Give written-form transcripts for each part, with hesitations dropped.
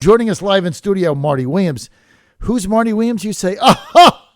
Joining us live in studio, Marty Williams. Who's Marty Williams? You say, oh,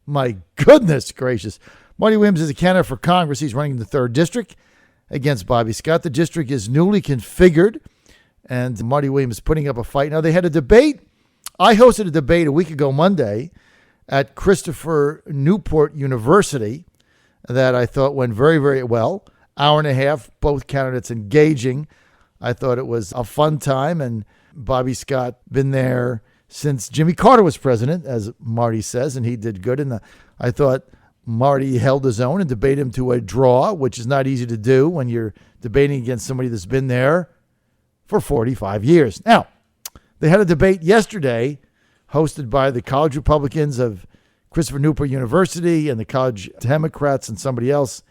my goodness gracious. Marty Williams is a candidate for Congress. He's running in the 3rd District against Bobby Scott. The district is newly configured, and Marty Williams is putting up a fight. Now, they had a debate. I hosted a debate a week ago Monday at Christopher Newport University that I thought went very, very well. Hour and a half, both candidates engaging. I thought it was a fun time, and Bobby Scott been there since Jimmy Carter was president, as Marty says, and he did good. And I thought Marty held his own and debated him to a draw, which is not easy to do when you're debating against somebody that's been there for 45 years. Now, they had a debate yesterday hosted by the college Republicans of Christopher Newport University and the college Democrats and somebody else.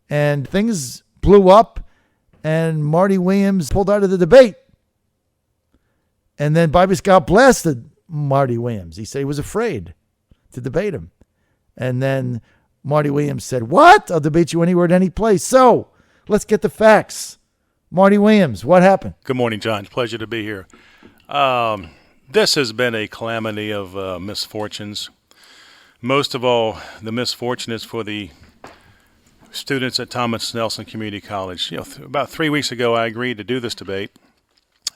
And things blew up, and Marty Williams pulled out of the debate. And then Bobby Scott blasted Marty Williams. He said he was afraid to debate him. And then Marty Williams said, what? I'll debate you anywhere at any place. So let's get the facts. Marty Williams, what happened? Good morning, John. Pleasure to be here. This has been a calamity of misfortunes. Most of all, the misfortune is for the students at Thomas Nelson Community College. About 3 weeks ago, I agreed to do this debate.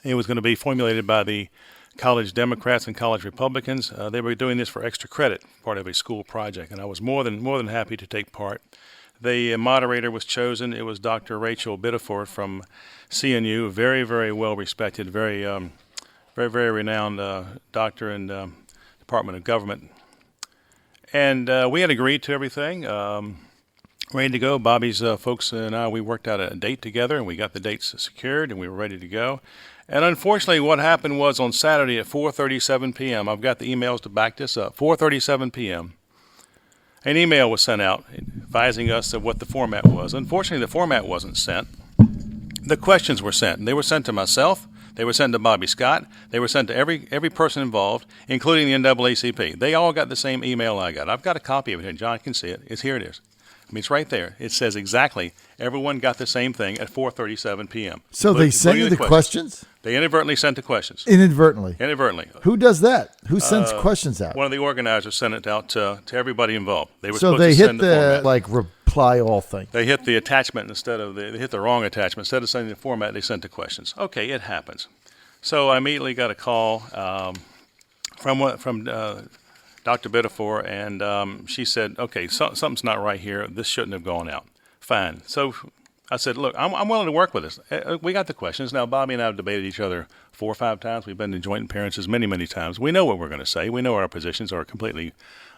It was going to be formulated by the college Democrats and college Republicans. They were doing this for extra credit, part of a school project, and I was more than happy to take part. The moderator was chosen. It was Dr. Rachel Biddeford from CNU, very, very well respected, very renowned doctor in Department of Government. And we had agreed to everything. Ready to go. Bobby's folks and I, we worked out a date together, and we got the dates secured, and we were ready to go. And unfortunately, what happened was on Saturday at 4:37 p.m., I've got the emails to back this up, 4:37 p.m., an email was sent out advising us of what the format was. Unfortunately, the format wasn't sent. The questions were sent, and they were sent to myself. They were sent to Bobby Scott. They were sent to every person involved, including the NAACP. They all got the same email I got. I've got a copy of it here. John can see it. Here it is. I mean, it's right there. It says exactly everyone got the same thing at 4:37 p.m. So they sent you the questions? They inadvertently sent the questions. Inadvertently? Inadvertently. Who does that? Who sends questions out? One of the organizers sent it out to everybody involved. They were so supposed they to hit send the format. reply all thing. They hit the attachment instead of they hit the wrong attachment. Instead of sending the format, they sent the questions. Okay, it happens. So I immediately got a call from Dr. Biddeford, and she said, okay, something's not right here. This shouldn't have gone out. Fine. So I said, look, I'm willing to work with this. We got the questions. Now, Bobby and I have debated each other 4 or 5 times. We've been in joint appearances many, many times. We know what we're going to say. We know our positions are completely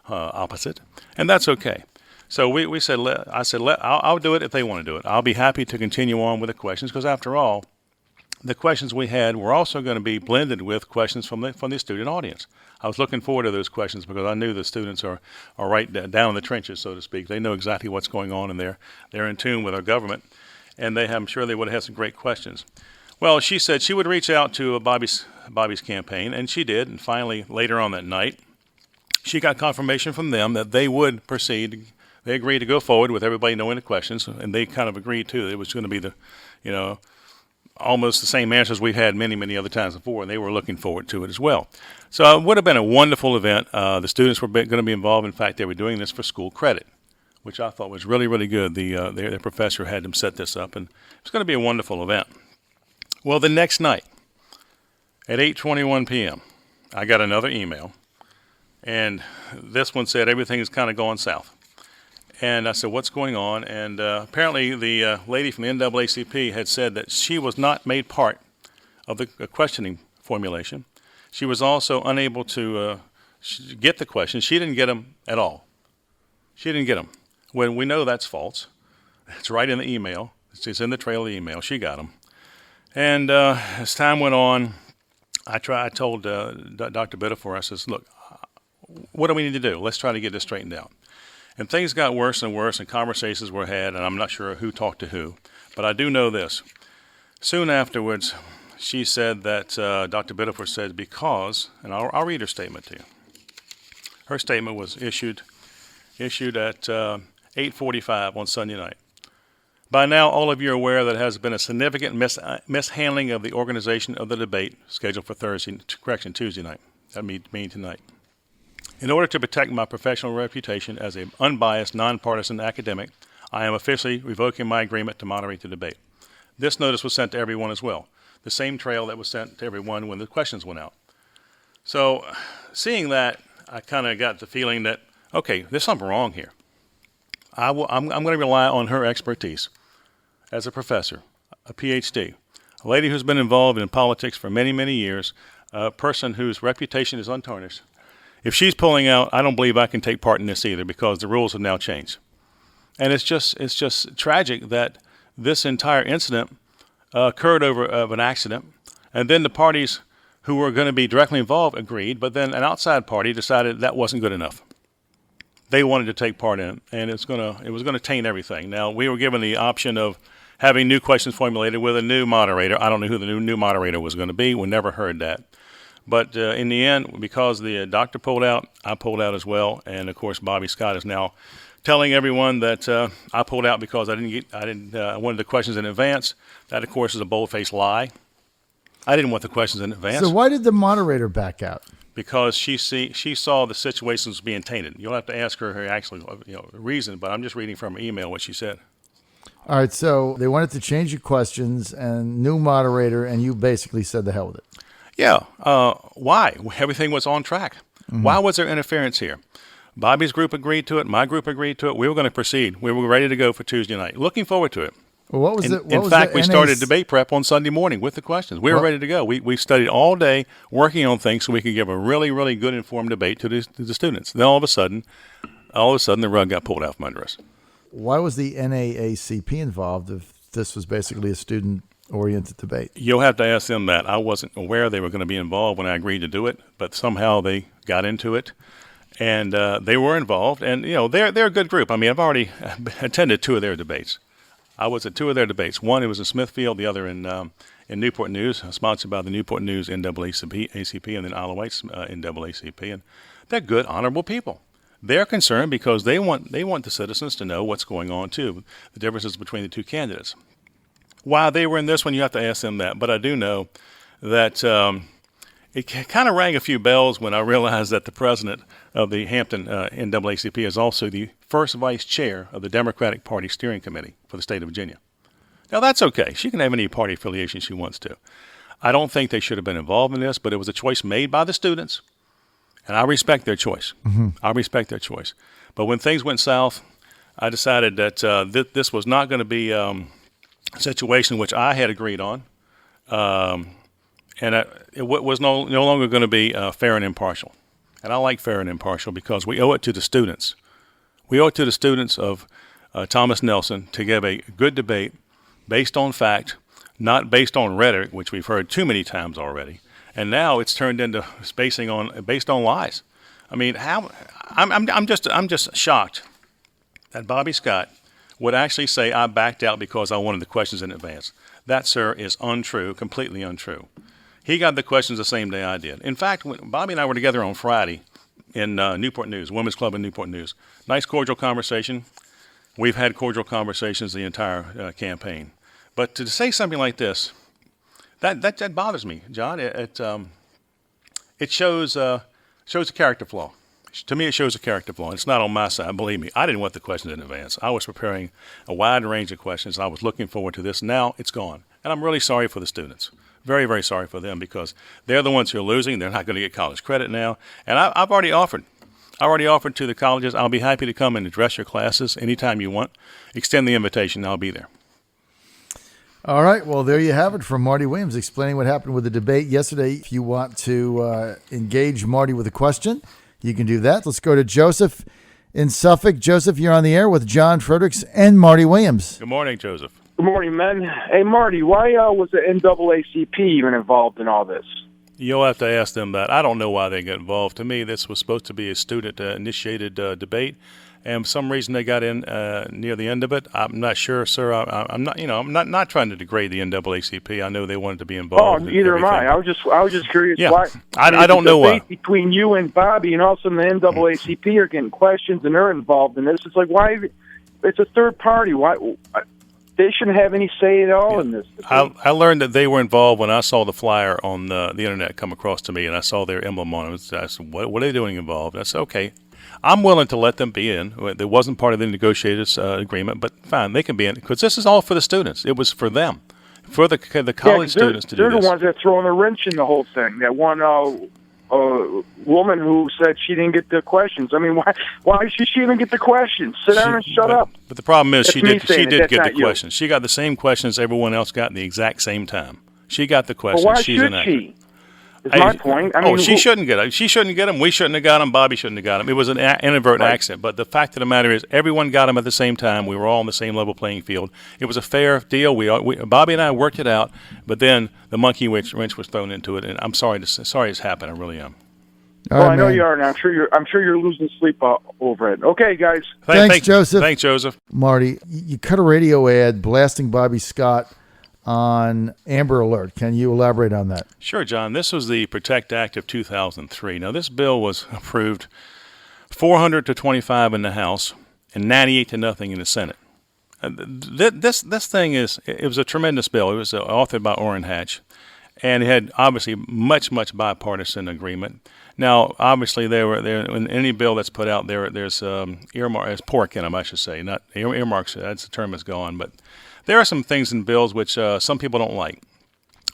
opposite, and that's okay. So we said, I'll do it if they want to do it. I'll be happy to continue on with the questions because, after all, the questions we had were also going to be blended with questions from the student audience. I was looking forward to those questions because I knew the students are right down in the trenches, so to speak. They know exactly what's going on, and they're in tune with our government, and I'm sure they would have had some great questions. Well, she said she would reach out to Bobby's campaign, and she did. And finally, later on that night, she got confirmation from them that they would proceed. They agreed to go forward with everybody knowing the questions, and they kind of agreed too. It was going to be almost the same answers we've had many, many other times before, and they were looking forward to it as well. So it would have been a wonderful event. The students were going to be involved. In fact, they were doing this for school credit, which I thought was really, really good. Their professor had them set this up, and it was going to be a wonderful event. Well, the next night at 8:21 p.m., I got another email, and this one said everything is kind of going south. And I said, what's going on? And apparently the lady from the NAACP had said that she was not made part of the questioning formulation. She was also unable to get the questions. She didn't get them at all. She didn't get them. When we know that's false. It's right in the email. It's in the trail of the email. She got them. And as time went on, I told Dr. Biddeford, I says, look, what do we need to do? Let's try to get this straightened out. And things got worse and worse, and conversations were had, and I'm not sure who talked to who. But I do know this. Soon afterwards, she said that Dr. Biddeford said because, and I'll read her statement to you. Her statement was issued at 8:45 on Sunday night. By now, all of you are aware that there has been a significant mishandling of the organization of the debate scheduled for Tuesday night. That means tonight. In order to protect my professional reputation as an unbiased, nonpartisan academic, I am officially revoking my agreement to moderate the debate. This notice was sent to everyone as well, the same trail that was sent to everyone when the questions went out. So, seeing that, I kind of got the feeling that, okay, there's something wrong here. I'm going to rely on her expertise as a professor, a PhD, a lady who's been involved in politics for many, many years, a person whose reputation is untarnished. If she's pulling out, I don't believe I can take part in this either because the rules have now changed. And it's just tragic that this entire incident occurred over an accident, and then the parties who were going to be directly involved agreed, but then an outside party decided that wasn't good enough. They wanted to take part in it, and it was going to taint everything. Now, we were given the option of having new questions formulated with a new moderator. I don't know who the new moderator was going to be. We never heard that. But in the end, because the doctor pulled out, I pulled out as well. And, of course, Bobby Scott is now telling everyone that I pulled out because I wanted the questions in advance. That, of course, is a bold-faced lie. I didn't want the questions in advance. So why did the moderator back out? Because she saw the situation was being tainted. You'll have to ask her actual reason, but I'm just reading from her email what she said. All right, so they wanted to change your questions and new moderator, and you basically said the hell with it. Yeah. Why? Everything was on track. Mm-hmm. Why was there interference here? Bobby's group agreed to it. My group agreed to it. We were going to proceed. We were ready to go for Tuesday night. Looking forward to it. Well, what was it? In fact, we started debate prep on Sunday morning with the questions. We were ready to go. We studied all day working on things so we could give a really, really good informed debate to the students. Then all of a sudden, the rug got pulled out from under us. Why was the NAACP involved if this was basically a student-oriented debate? You'll have to ask them that. I wasn't aware they were going to be involved when I agreed to do it, but somehow they got into it. And they were involved. And, they're a good group. I mean, I've already attended 2 of their debates. I was at 2 of their debates. One, it was in Smithfield. The other in Newport News, sponsored by the Newport News NAACP, and then Isle of Wight's NAACP. And they're good, honorable people. They're concerned because they want the citizens to know what's going on, too, the differences between the 2 candidates. Why they were in this one, you have to ask them that. But I do know that it kind of rang a few bells when I realized that the president of the Hampton NAACP is also the first vice chair of the Democratic Party Steering Committee for the state of Virginia. Now, that's okay. She can have any party affiliation she wants to. I don't think they should have been involved in this, but it was a choice made by the students, and I respect their choice. Mm-hmm. I respect their choice. But when things went south, I decided that this was not going to be a situation which I had agreed on, and it was no longer going to be fair and impartial. And I like fair and impartial because we owe it to the students. We owe it to the students of Thomas Nelson to give a good debate based on fact, not based on rhetoric, which we've heard too many times already. And now it's turned into based on lies. I mean, I'm just shocked that Bobby Scott would actually say I backed out because I wanted the questions in advance. That, sir, is untrue, completely untrue. He got the questions the same day I did. In fact, when Bobby and I were together on Friday in Newport News, Women's Club in Newport News. Nice, cordial conversation. We've had cordial conversations the entire campaign. But to say something like this, that bothers me, John. It shows a character flaw. To me, it shows a character flaw. It's not on my side. Believe me, I didn't want the questions in advance. I was preparing a wide range of questions. I was looking forward to this. Now it's gone. And I'm really sorry for the students. Very, very sorry for them because they're the ones who are losing. They're not going to get college credit now. And I've already offered. I already offered to the colleges. I'll be happy to come and address your classes anytime you want. Extend the invitation. I'll be there. All right. Well, there you have it from Marty Williams explaining what happened with the debate yesterday. If you want to engage Marty with a question, you can do that. Let's go to Joseph in Suffolk. Joseph, you're on the air with John Fredericks and Marty Williams. Good morning, Joseph. Good morning, man. Hey, Marty, why was the NAACP even involved in all this? You'll have to ask them that. I don't know why they got involved. To me, this was supposed to be a student-initiated debate, and for some reason they got in near the end of it. I'm not sure, sir. I'm not. I'm not trying to degrade the NAACP. I know they wanted to be involved. Oh, neither am I. I was just curious. Yeah. Why. I don't know why. Between you and Bobby, and also the NAACP are getting questions, and they're involved in this. It's like why? It's a third party. Why? they shouldn't have any say at all in this. I learned that they were involved when I saw the flyer on the internet come across to me, and I saw their emblem on it. I said, what are they doing involved? I said, okay, I'm willing to let them be in. It wasn't part of the negotiated agreement, but fine, they can be in, because this is all for the students. It was for them, for the college students to do this. They're the ones that throwing a wrench in the whole thing. That one woman who said she didn't get the questions. I mean, why should she even get the questions? Sit down and shut up. But the problem is, she did get the you. questions. She got the same questions everyone else got in the exact same time. She got the questions. Well, why She's should she? Is my point. I mean, she shouldn't get it. She shouldn't get them. We shouldn't have got them. Bobby shouldn't have got them. It was an inadvertent accident. But the fact of the matter is, everyone got them at the same time. We were all on the same level playing field. It was a fair deal. Bobby and I worked it out. But then the monkey wrench was thrown into it, and I'm sorry it's happened. I really am. Well, I know you are, and I'm sure you're losing sleep over it. Okay, guys. Thanks, Joseph. Thanks, Joseph. Marty, you cut a radio ad blasting Bobby Scott on Amber Alert. Can you elaborate on that? Sure, John. This was the Protect Act of 2003. Now, this bill was approved 400 to 25 in the House and 98 to nothing in the Senate. This thing it was a tremendous bill. It was authored by Orrin Hatch, and it had obviously much bipartisan agreement. Now, obviously, there in any bill that's put out there's there's pork in them, I should say, not earmarks. That's the term is gone, but there are some things in bills which some people don't like.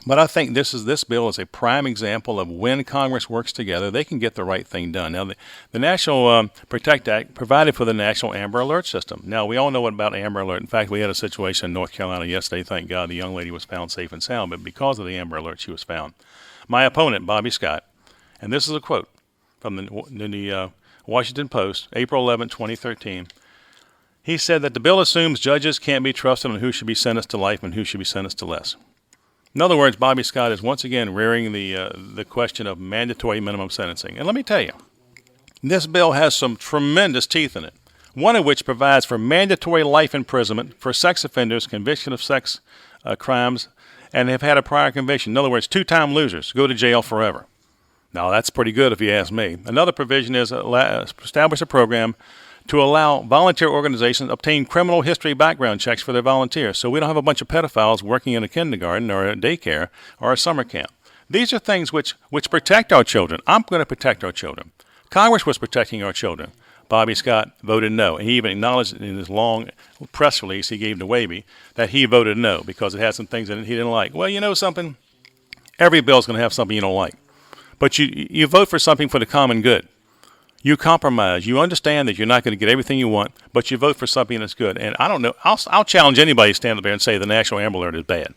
But I think this bill is a prime example of when Congress works together, they can get the right thing done. Now, the National Protect Act provided for the National Amber Alert System. Now, we all know about Amber Alert. In fact, we had a situation in North Carolina yesterday. Thank God the young lady was found safe and sound, but because of the Amber Alert, she was found. My opponent, Bobby Scott, and this is a quote from the Washington Post, April 11, 2013. He said that the bill assumes judges can't be trusted on who should be sentenced to life and who should be sentenced to less. In other words, Bobby Scott is once again rearing the question of mandatory minimum sentencing. And let me tell you, this bill has some tremendous teeth in it, one of which provides for mandatory life imprisonment for sex offenders convicted of sex crimes and have had a prior conviction. In other words, two-time losers go to jail forever. Now, that's pretty good if you ask me. Another provision is establish a program to allow volunteer organizations to obtain criminal history background checks for their volunteers, so we don't have a bunch of pedophiles working in a kindergarten or a daycare or a summer camp. These are things which protect our children. I'm going to protect our children. Congress was protecting our children. Bobby Scott voted no. And he even acknowledged in his long press release he gave to Wavy that he voted no because it had some things in it he didn't like. Well, you know something? Every bill's going to have something you don't like. But you vote for something for the common good. You compromise. You understand that you're not going to get everything you want, but you vote for something that's good. And I don't know. I'll challenge anybody to stand up there and say the National Amber Alert is bad.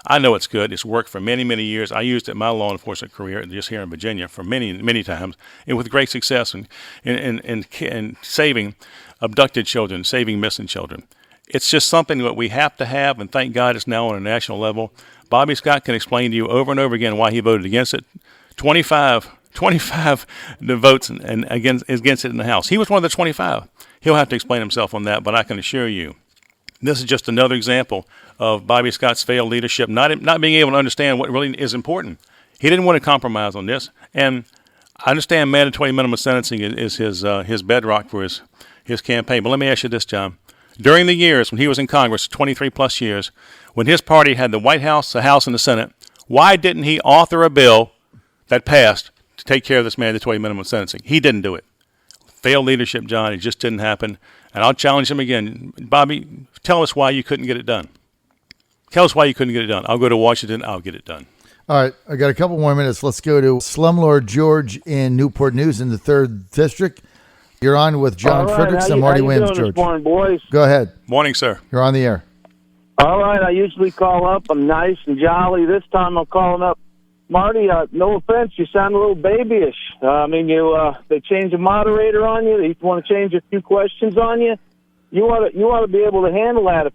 I know it's good. It's worked for many years. I used it in my law enforcement career just here in Virginia for many times, and with great success in saving abducted children, saving missing children. It's just something that we have to have, and thank God it's now on a national level. Bobby Scott can explain to you over and over again why he voted against it. 25 the votes and against it in the House. He was one of the 25. He'll have to explain himself on that, but I can assure you, this is just another example of Bobby Scott's failed leadership, not being able to understand what really is important. He didn't want to compromise on this, and I understand mandatory minimum sentencing is his bedrock for his campaign. But let me ask you this, John. During the years when he was in Congress, 23 plus years, when his party had the White House, the House, and the Senate, why didn't he author a bill that passed to take care of this mandatory minimum sentencing? He didn't do it. Failed leadership, John. It just didn't happen. And I'll challenge him again. Bobby, tell us why you couldn't get it done. Tell us why you couldn't get it done. I'll go to Washington. I'll get it done. All right. I got a couple more minutes. Let's go to Slumlord George in Newport News in the 3rd District. You're on with John Fredericks and Marty Williams, George. This morning, boys? Go ahead. Morning, sir. You're on the air. All right. I usually call up. I'm nice and jolly. This time I'm calling up. Marty, no offense, you sound a little babyish. They changed the moderator on you. They want to change a few questions on you. You ought to be able to handle that. If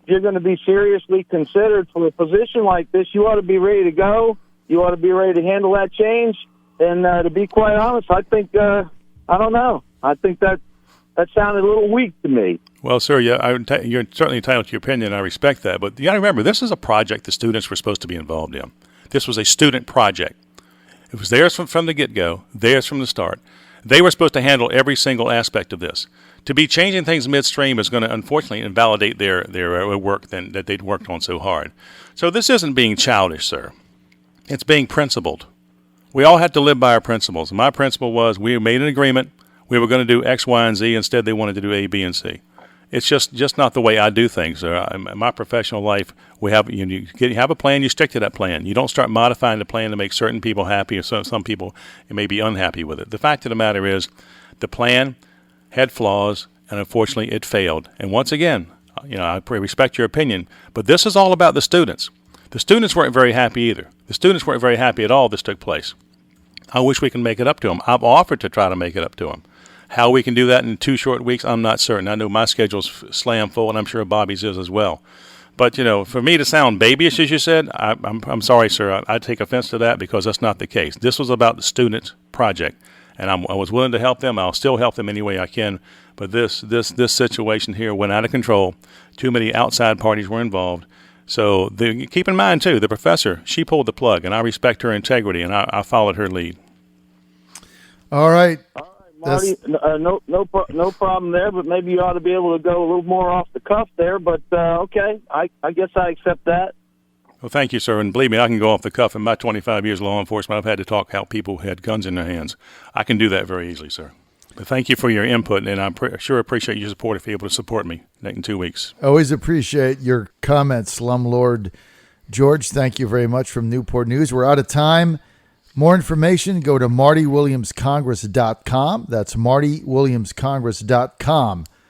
you're going to be seriously considered for a position like this, you ought to be ready to go. You ought to be ready to handle that change. And to be quite honest, I think I don't know. I think that sounded a little weak to me. Well, sir, yeah, you're certainly entitled to your opinion. I respect that. But you got to remember, this is a project the students were supposed to be involved in. This was a student project. It was theirs from the get-go, theirs from the start. They were supposed to handle every single aspect of this. To be changing things midstream is going to unfortunately invalidate their work that they'd worked on so hard. So this isn't being childish, sir. It's being principled. We all had to live by our principles. My principle was we made an agreement. We were going to do X, Y, and Z. Instead, they wanted to do A, B, and C. It's just not the way I do things. In my professional life, you have a plan, you stick to that plan. You don't start modifying the plan to make certain people happy or some people may be unhappy with it. The fact of the matter is the plan had flaws, and unfortunately it failed. And once again, I respect your opinion, but this is all about the students. The students weren't very happy either. The students weren't very happy at all this took place. I wish we can make it up to them. I've offered to try to make it up to them. How we can do that in 2 short weeks, I'm not certain. I know my schedule's slam full, and I'm sure Bobby's is as well. But, for me to sound babyish, as you said, I'm sorry, sir. I take offense to that because that's not the case. This was about the student project, and I was willing to help them. I'll still help them any way I can. But this situation here went out of control. Too many outside parties were involved. So keep in mind, too, the professor, she pulled the plug, and I respect her integrity, and I followed her lead. All right. Marty, no problem there, but maybe you ought to be able to go a little more off the cuff there. But okay, I guess I accept that. Well, thank you, sir. And believe me, I can go off the cuff. In my 25 years of law enforcement, I've had to talk how people had guns in their hands. I can do that very easily, sir. But thank you for your input, and I sure appreciate your support if you're able to support me in 2 weeks. Always appreciate your comments, Slumlord George. Thank you very much from Newport News. We're out of time. More information, go to MartyWilliamsCongress.com. That's MartyWilliamsCongress.com.